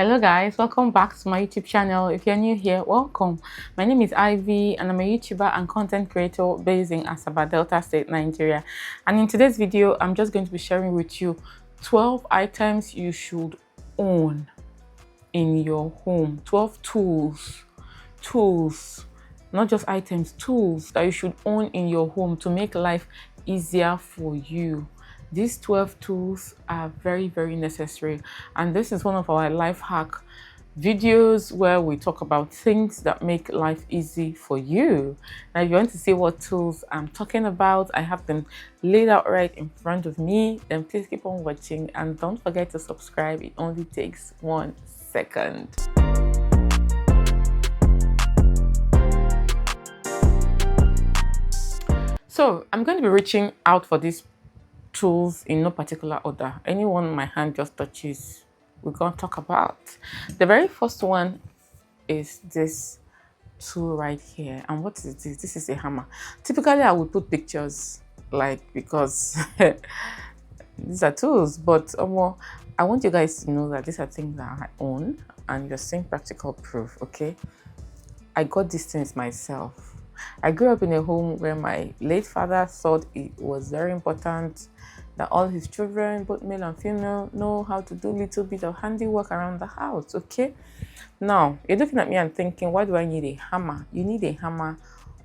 Hello guys, welcome back to my YouTube channel. If you're new here, welcome. My name is Ivy and I'm a YouTuber and content creator based in Asaba, Delta State, Nigeria. And in today's video, I'm just going to be sharing with you 12 items you should own in your home. 12 tools, not just items, tools that you should own in your home to make life easier for you. These 12 tools are very, very necessary, and this is one of our life hack videos where we talk about things that make life easy for you. Now, if you want to see what tools I'm talking about, I have them laid out right in front of me. Then please keep on watching and don't forget to subscribe. It only takes 1 second. So I'm going to be reaching out for these tools in no particular order. Anyone my hand just touches, we're going to talk about. The very first one is this tool right here. And what is this? This is a hammer. Typically, I would put pictures because these are tools, but I want you guys to know that these are things that I own and you're seeing practical proof, okay? I got these things myself. I grew up in a home where my late father thought it was very important that all his children, both male and female, know how to do a little bit of handiwork around the house, okay? Now, you're looking at me and thinking, why do I need a hammer? You need a hammer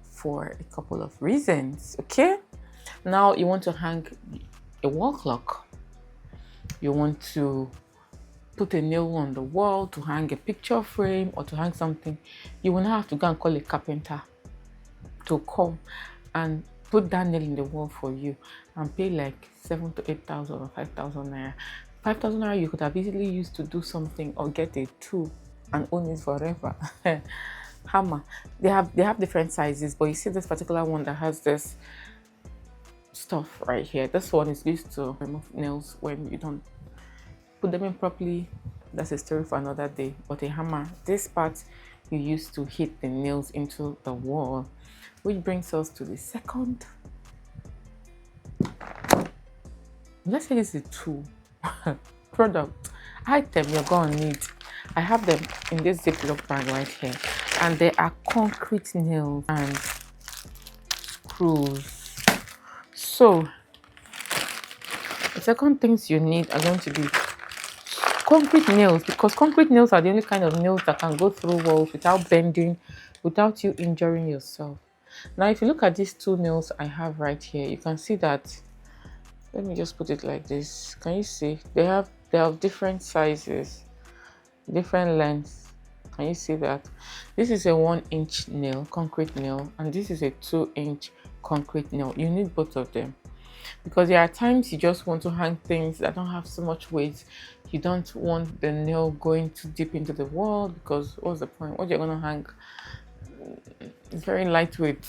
for a couple of reasons, okay? Now, you want to hang a wall clock. You want to put a nail on the wall to hang a picture frame or to hang something. You will not have to go and call a carpenter to come and put that nail in the wall for you and pay like 7,000 to 8,000 or 5,000 naira. 5,000 naira you could have easily used to do something or get a tool and own it forever. Hammer. They have different sizes, but you see this particular one that has this stuff right here. This one is used to remove nails when you don't put them in properly. That's a story for another day. But a hammer, this part you use to hit the nails into the wall. Which brings us to the second. Let's say this is a tool, product, item you're going to need. I have them in this Ziploc bag right here. And they are concrete nails and screws. So, the second things you need are going to be concrete nails, because concrete nails are the only kind of nails that can go through walls without bending, without you injuring yourself. Now, if you look at these two nails I have right here, you can see that. Let me just put it like this. Can you see? They have different sizes, different lengths. Can you see that? This is a 1-inch nail, concrete nail, and this is a 2-inch concrete nail. You need both of them because there are times you just want to hang things that don't have so much weight. You don't want the nail going too deep into the wall, because what's the point? What you're going to hang, it's very lightweight.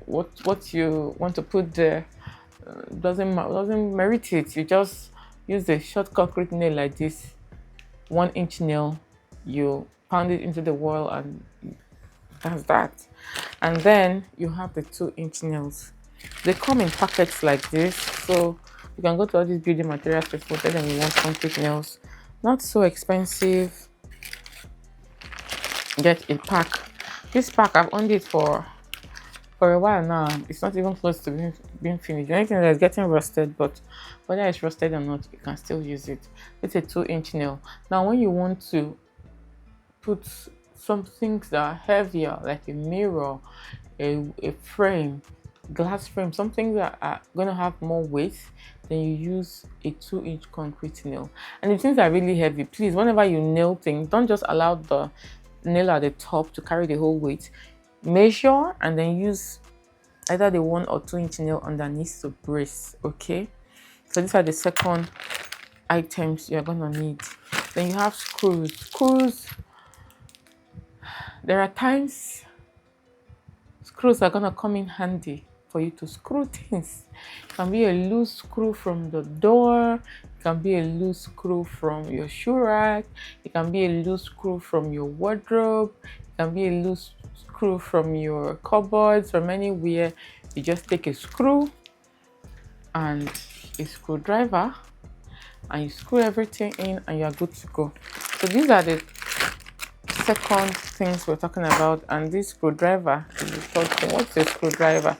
What you want to put there doesn't merit it. You just use a short concrete nail like this, 1-inch nail. You pound it into the wall, and that's that. And then you have the 2-inch nails. They come in packets like this, so you can go to all these building materials before. Tell them you want concrete nails. Not so expensive. Get a pack. This pack, I've owned it for a while now. It's not even close to being finished. The only thing that's getting rusted, but whether it's rusted or not, you can still use it. It's a 2-inch nail. Now, when you want to put some things that are heavier, like a mirror, a frame, glass frame, something that are going to have more weight, then you use a 2-inch concrete nail. And if things are really heavy, please, whenever you nail things, don't just allow the nail at the top to carry the whole weight. Measure and then use either the 1 or 2-inch nail underneath to brace, okay? So these are the second items you're gonna need. Then you have screws. There are times screws are gonna come in handy for you to screw things. It can be a loose screw from the door, it can be a loose screw from your shoe rack, it can be a loose screw from your wardrobe, it can be a loose screw from your cupboards, from anywhere. You just take a screw and a screwdriver and you screw everything in and you're good to go. So these are the second things we're talking about, and this screwdriver is the third thing. What's a screwdriver?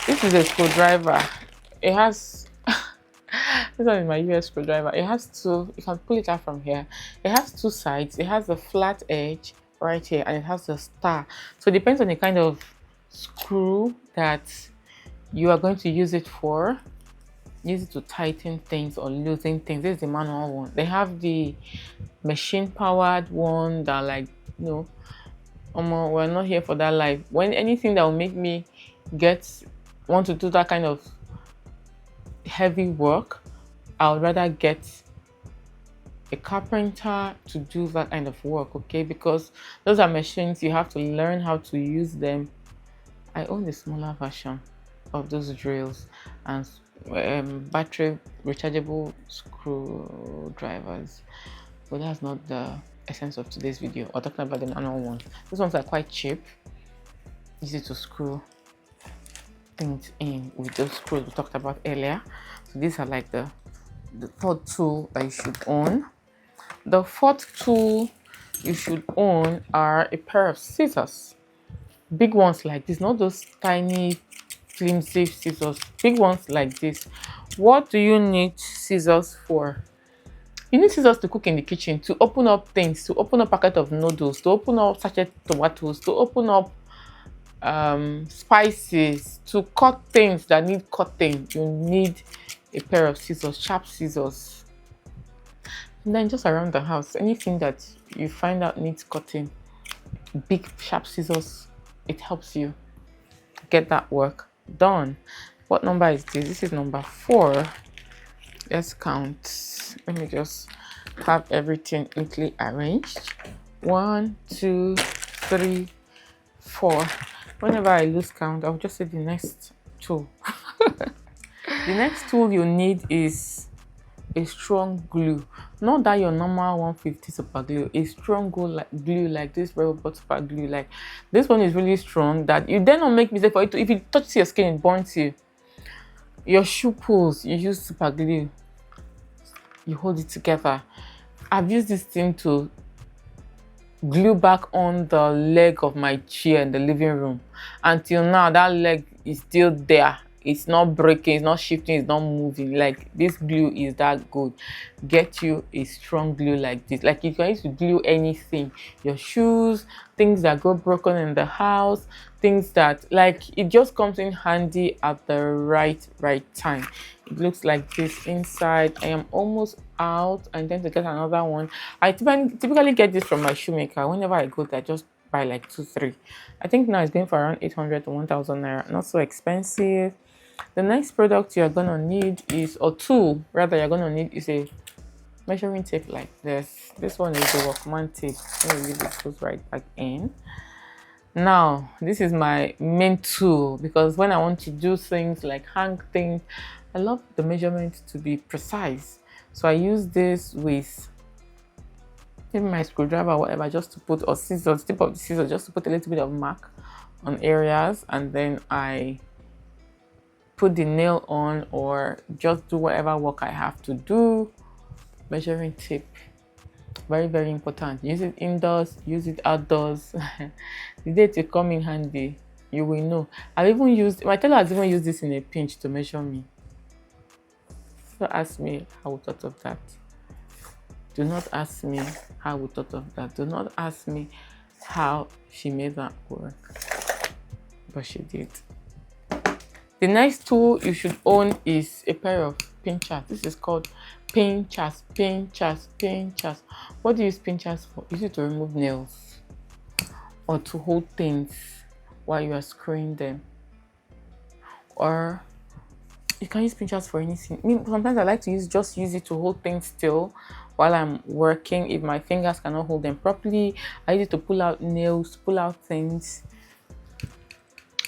This is a screwdriver. It has this one is my US screwdriver. It has two, you can pull it out from here. It has two sides. It has the flat edge right here, and it has the star. So it depends on the kind of screw that you are going to use it for. Use it to tighten things or loosen things. This is the manual one. They have the machine powered one that, like, you know, we're not here for that life. When anything that will make me want to do that kind of heavy work, I would rather get a carpenter to do that kind of work, okay? Because those are machines, you have to learn how to use them. I own the smaller version of those drills and battery rechargeable screwdrivers, but that's not the essence of today's video. We're talking about the manual ones. These ones are quite cheap, easy to screw things in with those screws we talked about earlier. So these are like the third tool that you should own. The fourth tool you should own are a pair of scissors. Big ones like this, not those tiny flimsy scissors, big ones like this. What do you need scissors for? You need scissors to cook in the kitchen, to open up things, to open up a packet of noodles, to open up sachet tomatoes, to open up spices, to cut things that need cutting. You need a pair of scissors, sharp scissors. And then just around the house, anything that you find out needs cutting, big sharp scissors, it helps you get that work done. What number is this? This is number 4. Let's count. Let me just have everything neatly arranged. 1, 2, 3, 4. Whenever I lose count, I'll just say the next tool. The next tool you need is a strong glue. Not that your normal 150 super glue. A strong glue like this robot super glue. Like this one is really strong that you then don't make mistake for it. If it touches your skin, it burns you. Your shoe pulls, you use super glue. You hold it together. I've used this thing to glue back on the leg of my chair in the living room. Until now, that leg is still there. It's not breaking, it's not shifting, it's not moving. Like this glue is that good. Get you a strong glue like this. Like you can use to glue anything, your shoes, things that go broken in the house, things that, like, it just comes in handy at the right time. It looks like this inside. I am almost out. I intend to get another one. I typically get this from my shoemaker. Whenever I go there, I just buy like 2, 3. I think now it's going for around 800 to 1,000 naira. Not so expensive. The next product you're gonna need is, or tool rather, you're gonna need is a measuring tape like this. This one is the Workman tape. Let me leave it goes right back in. Now, this is my main tool because when I want to do things like hang things, I love the measurement to be precise. So I use this with maybe my screwdriver or whatever, just to put, or scissors, tip of the scissors, just to put a little bit of mark on areas, and then I put the nail on or just do whatever work I have to do. Measuring tape, very, very important. Use it indoors, use it outdoors. The day it will come in handy, you will know. I've even used, my tailor has even used this in a pinch to measure me. So ask me how we thought of that. Do not ask me how we thought of that. Do not ask me how she made that work, but she did. The next tool you should own is a pair of pinchers. This is called pinchers. What do you use pinchers for? Use it to remove nails or to hold things while you are screwing them. Or you can use pinchers for anything. I mean, sometimes I like to use it to hold things still while I'm working. If my fingers cannot hold them properly, I use it to pull out nails, pull out things.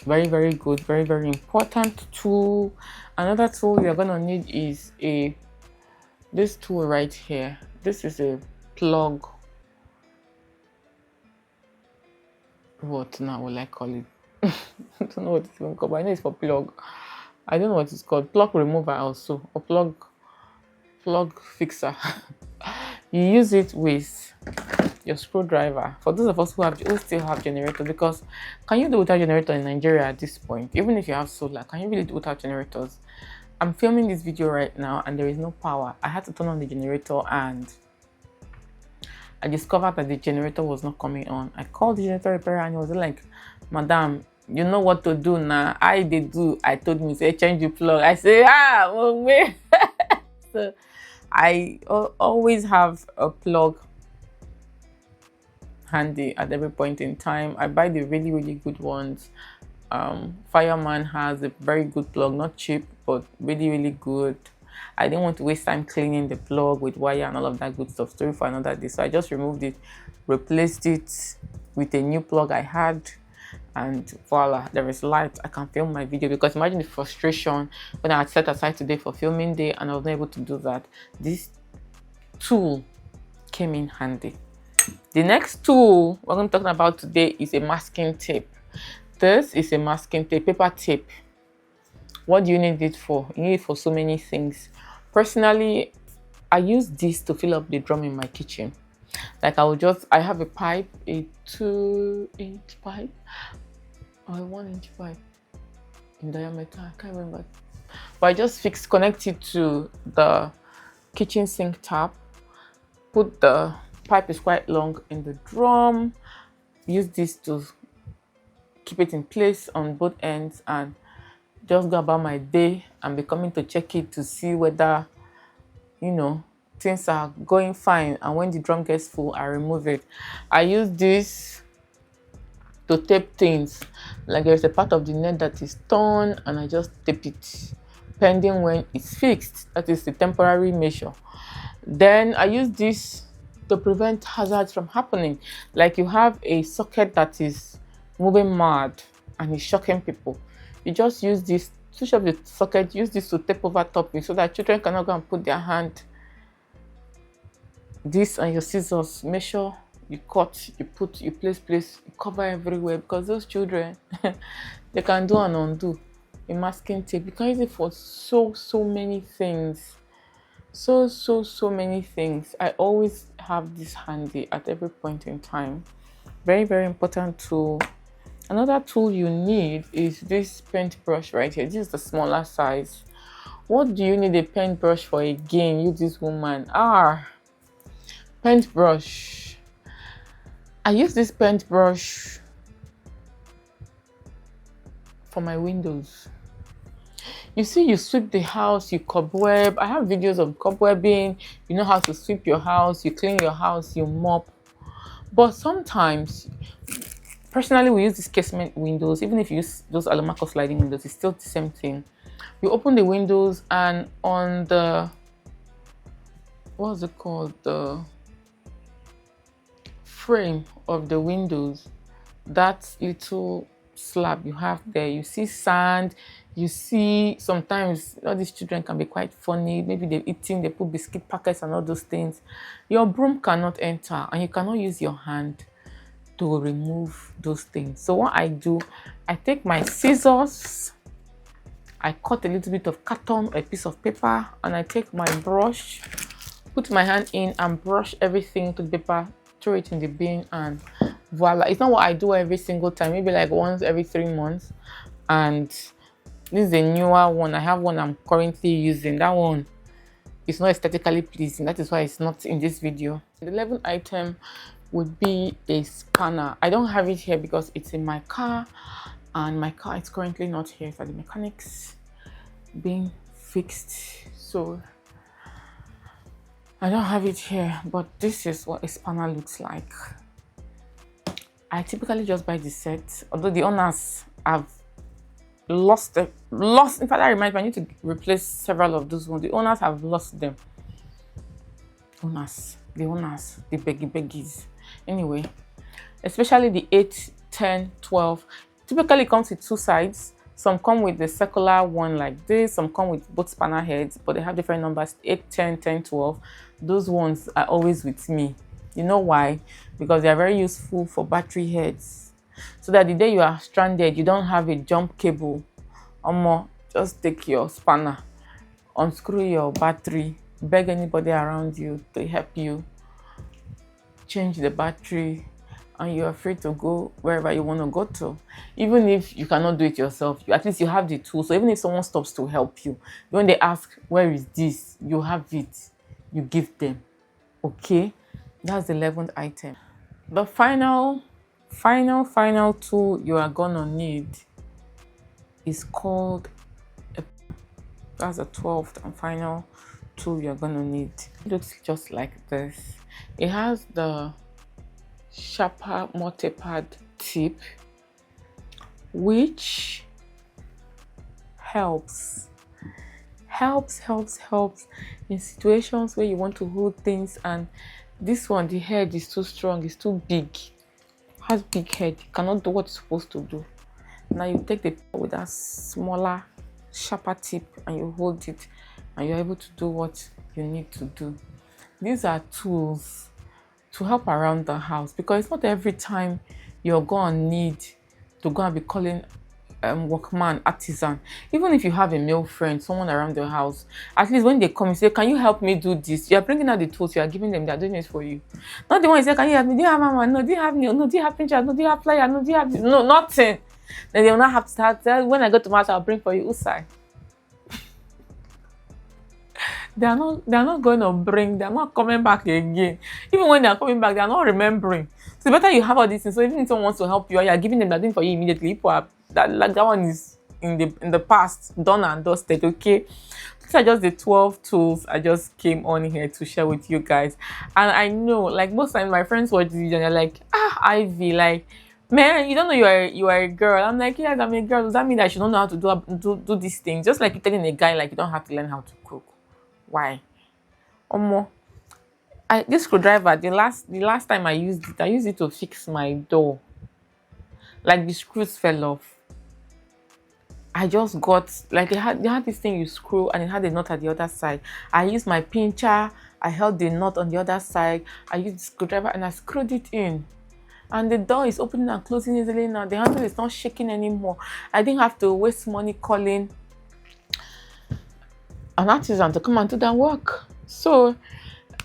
Very, very good, very, very important tool. Another tool you're gonna need is this tool right here. This is a plug. What now will I call it? I don't know what it's even called, but I know it's for plug. I don't know what it's called. Plug remover also, or plug fixer. You use it with your screwdriver. For those of us who still have generator, because can you do without generator in Nigeria at this point? Even if you have solar, can you really do without generators? I'm filming this video right now and there is no power. I had to turn on the generator and I discovered that the generator was not coming on. I called the generator repairer and he was like, "Madam, you know what to do now." I did do. I told him, say, change the plug. I say, wait. So I always have a plug handy at every point in time. I buy the really, really good ones. Fireman has a very good plug, not cheap, but really, really good. I didn't want to waste time cleaning the plug with wire and all of that good stuff. Story for another day. So I just removed it, replaced it with a new plug I had, and voila, there is light. I can film my video, because imagine the frustration when I had set aside today for filming day and I was not able to do that. This tool came in handy. The next tool we're going to talk about today is a masking tape. This is a masking tape, paper tape. What do you need it for? You need it for so many things. Personally, I use this to fill up the drum in my kitchen. Like I have a pipe, a 2-inch pipe or a 1-inch pipe in diameter. I can't remember. But I just connect it to the kitchen sink tap. Put the pipe is quite long in the drum. Use this to keep it in place on both ends and just go about my day and be coming to check it to see whether, things are going fine. And when the drum gets full, I remove it. I use this to tape things. Like there's a part of the net that is torn and I just tape it pending when it's fixed. That is the temporary measure. Then I use this to prevent hazards from happening. Like you have a socket that is moving mad and is shocking people. You just use this, switch off the socket, use this to tape over top it so that children cannot go and put their hand. This and your scissors, make sure you cut, you place, you cover everywhere, because those children, they can do and undo. A masking tape, you can use it for so many things. So many things. I always have this handy at every point in time. Very, very important tool. Another tool you need is this paintbrush right here. This is the smaller size. What do you need a paintbrush for again, you this woman? Paintbrush. I use this paintbrush for my windows. You see, you sweep the house, you cobweb. I have videos of cobwebbing. You know how to sweep your house, you clean your house, you mop. But sometimes, personally, we use these casement windows. Even if you use those Alamaco sliding windows, it's still the same thing. You open the windows and on the, what's it called? The frame of the windows, that little slab you have there, you see sand, you see sometimes all these children can be quite funny. Maybe they're eating, they put biscuit packets and all those things. Your broom cannot enter and you cannot use your hand to remove those things. So what I do, I take my scissors, I cut a little bit of carton, a piece of paper, and I take my brush, put my hand in and brush everything to the paper, throw it in the bin, and voila. It's not what I do every single time, maybe like once every 3 months. And this is a newer one. I have one I'm currently using. That one is not aesthetically pleasing. That is why it's not in this video. The 11th item would be a spanner. I don't have it here because it's in my car and my car is currently not here for the mechanics being fixed. So I don't have it here, but this is what a spanner looks like. I typically just buy the set, although the owners have lost. In fact, that reminds me, I need to replace several of those ones. The owners have lost them. The owners, the beggies. Anyway, especially the 8, 10, 12. Typically it comes with 2 sides. Some come with the circular one like this. Some come with both spanner heads, but they have different numbers: 8, 10, 10, 12. Those ones are always with me. You know why? Because they are very useful for battery heads. So that the day you are stranded, you don't have a jump cable. Just take your spanner, unscrew your battery, beg anybody around you to help you change the battery, and you're free to go wherever you want to go to. Even if you cannot do it yourself, at least you have the tool. So even if someone stops to help you, when they ask, where is this? You have it. You give them. Okay? That's the 11th item. The final tool you are gonna need is called that's the 12th and final tool you're gonna need. It looks just like this. It has the sharper multi-pad tip, which helps in situations where you want to hold things, and this one, the head is too strong, it's too big, has big head, you cannot do what it's supposed to do. Now you take the pen with that smaller, sharper tip and you hold it, and you're able to do what you need to do. These are tools to help around the house, because it's not every time you're going to need to go and be calling workman, artisan. Even if you have a male friend, someone around the house, at least when they come and say, can you help me do this? You are bringing out the tools, you are giving them, they are doing it for you. Not the one you say, can you help me? Do you have mama? No. Do you have nail? No. Do you have printer? No. Do you have flyer? No. Do you have no? Nothing. Then they will not have to start. When I go to mass, I'll bring for you Usai. They are not going to bring, they are not coming back again. Even when they are coming back, they are not remembering. So better you have all these things. So even if someone wants to help you, you are giving them that thing for you immediately. That one is in the past, done and dusted. Okay, these are just the 12 tools I just came on here to share with you guys. And I know, like, most times my friends watch this video and they're like, Ivy, like, man, you don't know you are a girl. I'm like, yes, I'm a girl. Does that mean that you don't know how to do these things? Just like you're telling a guy, like, you don't have to learn how to cook. Why? This screwdriver, the last time I used it to fix my door. Like, the screws fell off. I just got, like, they had this thing you screw and it had a knot at the other side. I used my pincher, I held the knot on the other side, I used the screwdriver and I screwed it in. And the door is opening and closing easily now. The handle is not shaking anymore. I didn't have to waste money calling an artisan to come and do that work. So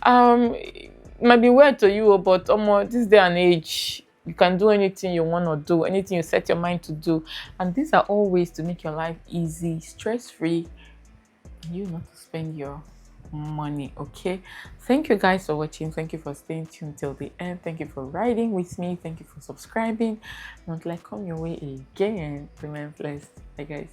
it might be weird to you, but this day and age, you can do anything you want to do, anything you set your mind to do. And these are all ways to make your life easy, stress-free, and you not to spend your money. Okay, thank you guys for watching. Thank you for staying tuned till the end. Thank you for riding with me. Thank you for subscribing. And until I come your way again, remain blessed. Bye guys.